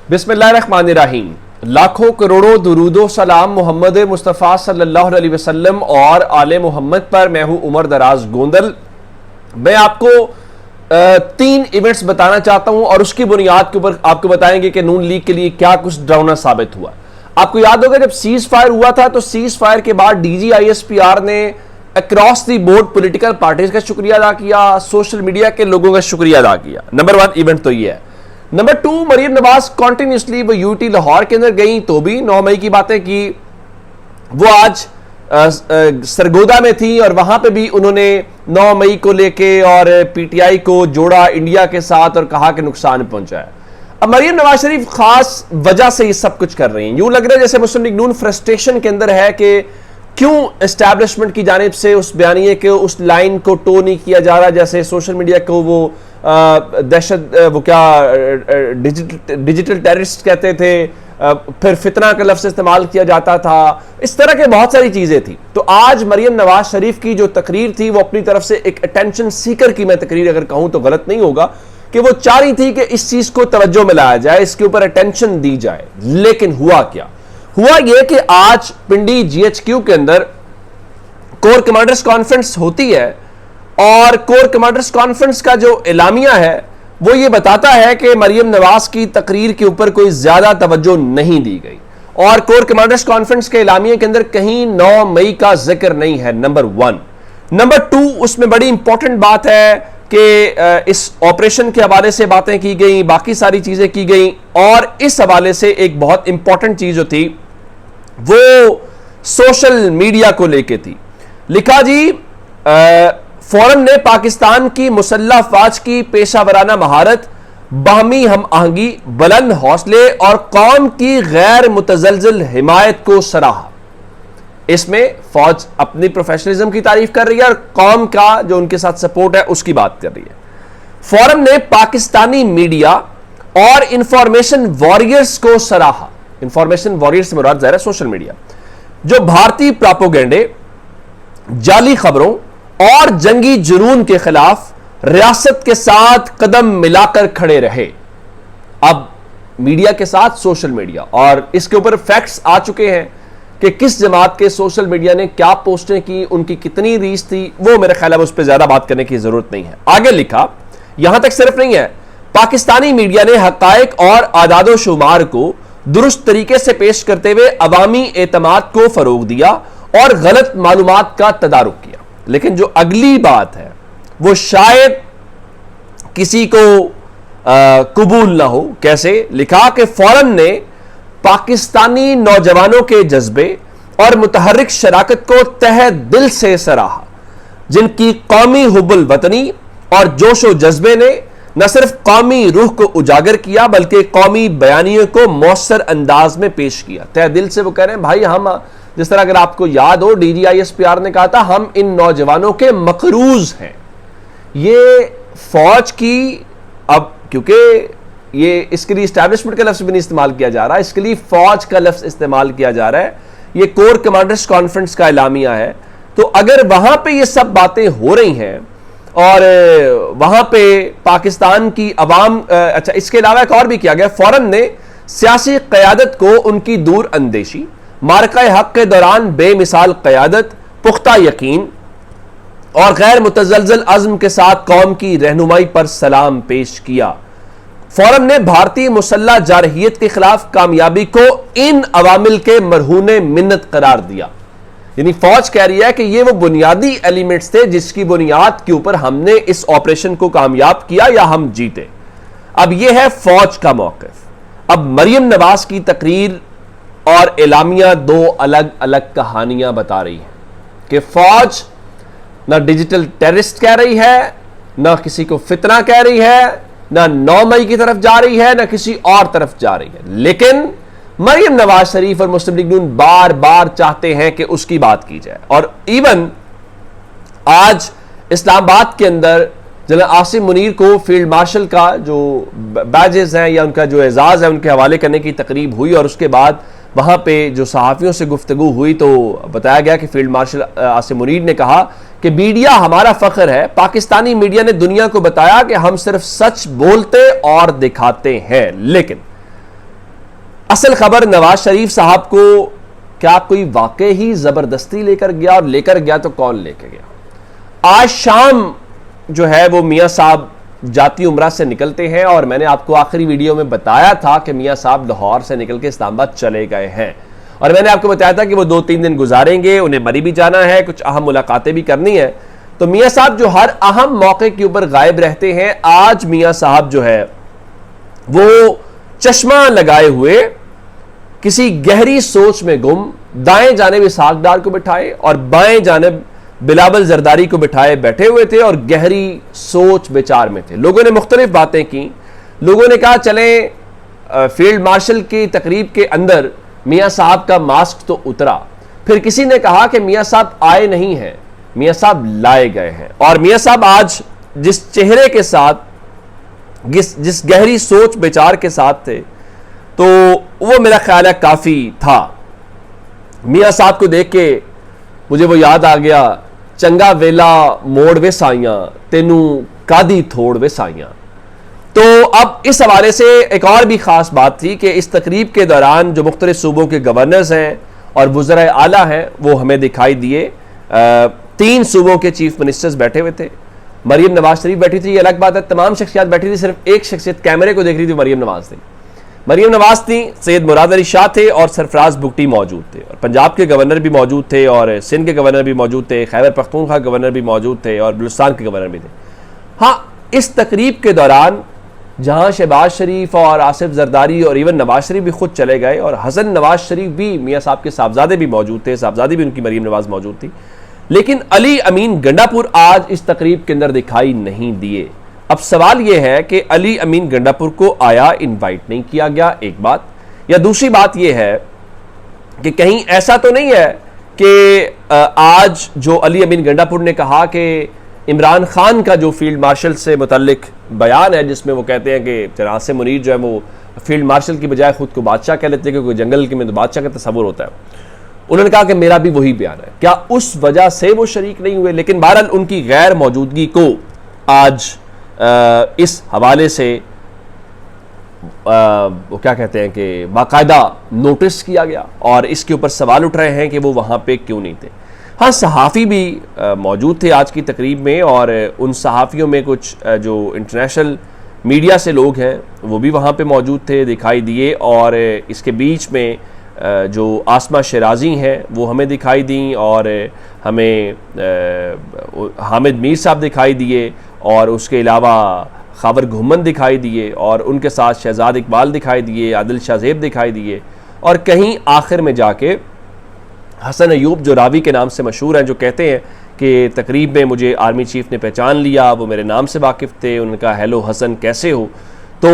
बिस्मिल्लाहिर्रहमानिर्रहीम। लाखों करोड़ों दुरूदो सलाम मोहम्मद मुस्तफ़ा सल्लल्लाहु अलैहि वसल्लम और आले मोहम्मद पर। मैं हूं उमर दराज गोंदल। मैं आपको 3 इवेंट्स बताना चाहता हूं और उसकी बुनियाद के ऊपर आपको बताएंगे कि नून लीग के लिए क्या कुछ डरावना साबित हुआ। आपको याद होगा जब सीज फायर हुआ था तो सीज फायर के बाद DGISPR ने across the board political parties का शुक्रिया अदा किया, सोशल मीडिया के लोगों का शुक्रिया अदा किया। नंबर 1 इवेंट तो ये है। नंबर 2, मरियम नवाज कॉन्टिन्यूसली वो यूटी लाहौर के अंदर गई तो भी 9 मई की बातें की। वो आज सरगोदा में थी और वहां पे भी उन्होंने 9 मई को लेके और PTI को जोड़ा इंडिया के साथ और कहा कि नुकसान पहुंचा है। अब मरियम नवाज शरीफ खास वजह से ये सब कुछ कर रही हैं। यूं लग रहा है जैसे मुस्लिम लीग नून फ्रस्ट्रेशन के अंदर है कि क्यों एस्टैब्लिशमेंट की जानिब से उस बयानिए के उस लाइन को टो नहीं किया जा रहा, जैसे सोशल मीडिया को वो दहशत वो क्या डिजिटल टेररिस्ट कहते थे, फिर फितना का लफ्ज़ इस्तेमाल किया जाता था। इस तरह के बहुत सारी चीज़ें थी। तो आज मरियम नवाज शरीफ की जो तकरीर थी वो अपनी तरफ से एक अटेंशन सीकर की, मैं तकरीर अगर कहूँ तो गलत नहीं होगा, कि वो चाह रही थी कि इस चीज़ को तवज्जो में लाया जाए, इसके ऊपर अटेंशन दी जाए। लेकिन हुआ क्या? हुआ यह कि आज पिंडी GHQ के अंदर कोर कमांडर्स कॉन्फ्रेंस होती है और कोर कमांडर्स कॉन्फ्रेंस का जो एलामिया है वो ये बताता है कि मरियम नवाज की तकरीर के ऊपर कोई ज्यादा तवज्जो नहीं दी गई और कोर कमांडर्स कॉन्फ्रेंस के एलामिया के अंदर कहीं 9 मई का जिक्र नहीं है। नंबर 1। नंबर 2, उसमें बड़ी इंपॉर्टेंट बात है कि इस ऑपरेशन के हवाले से बातें की गई, बाकी सारी चीजें की गई और इस हवाले से एक बहुत इंपॉर्टेंट चीज जो थी वो सोशल मीडिया को लेके थी। लिखा जी, फौरन ने पाकिस्तान की मुसल्लह अफवाज की पेशावराना महारत, बाहमी हम आहंगी, बुलंद हौसले और कौम की गैर मुतजलजल हिमायत को सराहा। इसमें फौज अपनी प्रोफेशनलिज्म की तारीफ कर रही है और कौम का जो उनके साथ सपोर्ट है उसकी बात कर रही है। फौरन ने पाकिस्तानी मीडिया और इंफॉर्मेशन वॉरियर्स को सराहा। इंफॉर्मेशन वॉरियर्स से मुराद ज़ाहिर है सोशल मीडिया, जो भारतीय प्रोपेगेंडे, जाली खबरों और जंगी जुनून के खिलाफ रियासत के साथ कदम मिलाकर खड़े रहे। अब मीडिया के साथ सोशल मीडिया, और इसके ऊपर फैक्ट्स आ चुके हैं कि किस जमात के सोशल मीडिया ने क्या पोस्टें की, उनकी कितनी रीच थी, वो मेरे ख्याल है उस पर ज्यादा बात करने की जरूरत नहीं है। आगे लिखा, यहां तक सिर्फ नहीं है, पाकिस्तानी मीडिया ने हकायक और आदादो शुमार को दुरुस्त तरीके से पेश करते हुए अवामी एतमाद को फरोग दिया और गलत मालूमात का तदारुक किया। लेकिन जो अगली बात है वो शायद किसी को कबूल ना हो। कैसे? लिखा कि फौरन ने पाकिस्तानी नौजवानों के जज्बे और मुतहर्रिक शराकत को तहे दिल से सराहा, जिनकी कौमी हुब्बुल वतनी और जोशो जज्बे ने न सिर्फ कौमी रूह को उजागर किया बल्कि कौमी बयानियों को मौसर अंदाज में पेश किया। तहे दिल से वो कह रहे हैं भाई, हम जिस तरह अगर आपको याद हो DGISPR ने कहा था हम इन नौजवानों के मकरूज हैं। ये फौज की, अब क्योंकि ये इसके लिए एस्टैब्लिशमेंट का लफ्ज भी नहीं इस्तेमाल किया जा रहा, इसके लिए फौज का लफ्ज इस्तेमाल किया जा रहा है। ये कोर कमांडर्स कॉन्फ्रेंस का एलामिया है। तो अगर वहां पे ये सब बातें हो रही हैं और वहां पे पाकिस्तान की अवाम, अच्छा इसके अलावा एक और भी किया गया, फौरन ने सियासी क़यादत को उनकी दूर अंदेशी, मार्का हक के दौरान बेमिसाल क़यादत, पुख्ता यकीन और गैर मुतजलजल अज़्म के साथ कौम की रहनुमाई पर सलाम पेश किया। फौरन ने भारतीय मुसल्लह जारहियत के खिलाफ कामयाबी को इन अवामिल के मरहूने मिन्नत करार दिया। यानी फौज कह रही है कि ये वो बुनियादी एलिमेंट्स थे जिसकी बुनियाद के ऊपर हमने इस ऑपरेशन को कामयाब किया या हम जीते। अब यह है फौज का मौक़िफ़। अब मरियम नवाज की तकरीर और एलामिया 2 अलग अलग कहानियां बता रही है कि फौज ना डिजिटल टेररिस्ट कह रही है, ना किसी को फितना कह रही है, ना 9 मई की तरफ जा रही है, ना किसी और तरफ जा रही है। लेकिन मरियम नवाज शरीफ और मुस्लिम लीग नून बार बार चाहते हैं कि उसकी बात की जाए। और इवन आज इस्लामाबाद के अंदर जनरल आसिम मुनीर को फील्ड मार्शल का जो बैजेस हैं या उनका जो एजाज है उनके हवाले करने की तकरीब हुई और उसके बाद वहां पे जो सहाफ़ियों से गुफ्तगू हुई तो बताया गया कि फील्ड मार्शल आसिम मुनीर ने कहा कि मीडिया हमारा फख्र है। पाकिस्तानी मीडिया ने दुनिया को बताया कि हम सिर्फ सच बोलते और दिखाते हैं, लेकिन असल खबर, नवाज शरीफ साहब को क्या कोई वाकई ही जबरदस्ती लेकर गया, और लेकर गया तो कौन लेकर गया? आज शाम जो है वो मियां साहब जाती उम्रा से निकलते हैं, और मैंने आपको आखिरी वीडियो में बताया था कि मियां साहब लाहौर से निकल के इस्लामाबाद चले गए हैं, और मैंने आपको बताया था कि वो 2-3 दिन गुजारेंगे, उन्हें मरी भी जाना है, कुछ अहम मुलाकातें भी करनी है। तो मियां साहब जो हर अहम मौके के ऊपर गायब रहते हैं, आज मियां साहब जो है वो चश्मा लगाए हुए किसी गहरी सोच में गुम, दाएं जानिब इसहाक डार को बिठाए और बाएं जानिब बिलावल जरदारी को बिठाए बैठे हुए थे और गहरी सोच विचार में थे। लोगों ने मुख्तलिफ बातें की। लोगों ने कहा चलें फील्ड मार्शल की तकरीब के अंदर मियां साहब का मास्क तो उतरा। फिर किसी ने कहा कि मियां साहब आए नहीं हैं, मियां साहब लाए गए हैं। और मियां साहब आज जिस चेहरे के साथ, जिस गहरी सोच विचार के साथ थे, तो वो मेरा ख्याल है काफी था। मियां साहब को देख के मुझे वो याद आ गया, चंगा वेला मोड़ वे साइयां तेनू कादी थोड़ वे साइयां। तो अब इस हवाले से एक और भी खास बात थी कि इस तकरीब के दौरान जो मुख्तलिफ सूबों के गवर्नर्स हैं और वज़राए आला हैं वो हमें दिखाई दिए। 3 सूबों के चीफ मिनिस्टर्स बैठे हुए थे। मरीम नवाज शरीफ बैठी थी, ये अलग बात है, तमाम शख्सियात बैठी थी, सिर्फ एक शख्सियत कैमरे को देख रही थी, मरीम नवाज थी। मरीम नवाज थी, सैयद मुराद अली शाह थे और सरफराज बुगटी मौजूद थे, और पंजाब के गवर्नर भी मौजूद थे, और सिंध के गवर्नर भी मौजूद थे, खैबर पख्तूनख्वा के गवर्नर भी मौजूद थे, और बलूचिस्तान के गवर्नर भी थे। हाँ, इस तकरीब के दौरान जहां शहबाज शरीफ और आसिफ जरदारी और इवन नवाज शरीफ भी खुद चले गए, और हसन नवाज शरीफ भी, मियाँ साहब के साहबजादे भी मौजूद थे, साहबजादी भी उनकी मरीम नवाज मौजूद थी, लेकिन अली अमीन गंडापुर आज इस तकरीब के अंदर दिखाई नहीं दिए। अब सवाल यह है कि अली अमीन गंडापुर को आया इनवाइट नहीं किया गया, एक बात, या दूसरी बात यह है कि कहीं ऐसा तो नहीं है कि आज जो अली अमीन गंडापुर ने कहा कि इमरान खान का जो फील्ड मार्शल से मुतल्लिक बयान है, जिसमें वो कहते हैं कि जनाब आसिम मुनीर जो है वो फील्ड मार्शल की बजाय खुद को बादशाह कह लेते हैं, क्योंकि जंगल के में तो बादशाह का तस्वुर होता है, उन्होंने कहा कि मेरा भी वही बयान है। क्या उस वजह से वो शरीक नहीं हुए? लेकिन बहरहाल उनकी गैर मौजूदगी को आज इस हवाले से वो क्या कहते हैं कि बाकायदा नोटिस किया गया, और इसके ऊपर सवाल उठ रहे हैं कि वो वहाँ पे क्यों नहीं थे। हाँ, सहाफ़ी भी मौजूद थे आज की तकरीब में, और उन सहाफ़ियों में कुछ जो इंटरनेशनल मीडिया से लोग हैं वो भी वहाँ पे मौजूद थे, दिखाई दिए, और इसके बीच में जो आसमा शराजी हैं वो हमें दिखाई दी, और हमें हामिद मीर साहब दिखाई दिए, और उसके अलावा खावर घुमन दिखाई दिए, और उनके साथ शहजाद इकबाल दिखाई दिए, आदिल शाहजेब दिखाई दिए, और कहीं आखिर में जाके हसन अयूब जो रावी के नाम से मशहूर हैं, जो कहते हैं कि तकरीब में मुझे आर्मी चीफ ने पहचान लिया, वो मेरे नाम से वाकिफ़ थे, उनका हेलो हसन कैसे हो, तो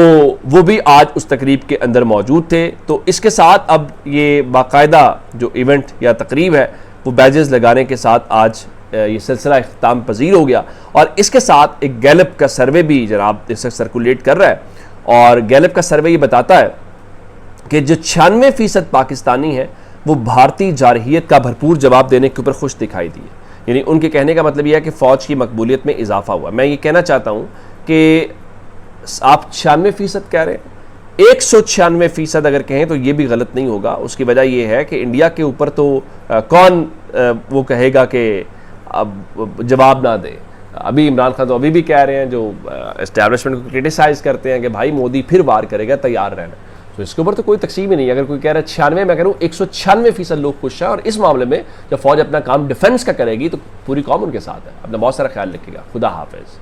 वो भी आज उस तकरीब के अंदर मौजूद थे। तो इसके साथ अब ये बाकायदा जो इवेंट या तकरीब है वो बैजेस लगाने के साथ आज ये सिलसिला इख्तिताम पजीर हो गया, और इसके साथ एक गैलप का सर्वे भी जनाब इसे सर्कुलेट कर रहा है, और गैलप का सर्वे ये बताता है कि जो 96% पाकिस्तानी हैं वो भारतीय जारहियत का भरपूर जवाब देने के ऊपर खुश दिखाई दिए। यानी उनके कहने का मतलब यह है कि फ़ौज की मकबूलियत में इजाफा हुआ। मैं ये कहना चाहता हूँ कि आप 96% कह रहे हैं, 196% अगर कहें तो ये भी गलत नहीं होगा। उसकी वजह यह है कि इंडिया के ऊपर तो कौन वो कहेगा कि अब जवाब ना दे। अभी इमरान खान तो अभी भी कह रहे हैं, जो एस्टैब्लिशमेंट को क्रिटिसाइज़ करते हैं कि भाई मोदी फिर वार करेगा, तैयार रहना। तो इसके ऊपर तो कोई तकसीम ही नहीं। अगर कोई कह रहा है 96, मैं कह रहा हूँ 196% लोग खुश हैं, और इस मामले में जब फौज अपना काम डिफेंस का करेगी तो पूरी कौम उनके साथ है। अपना बहुत सारा ख्याल रखिएगा। खुदा हाफिज़।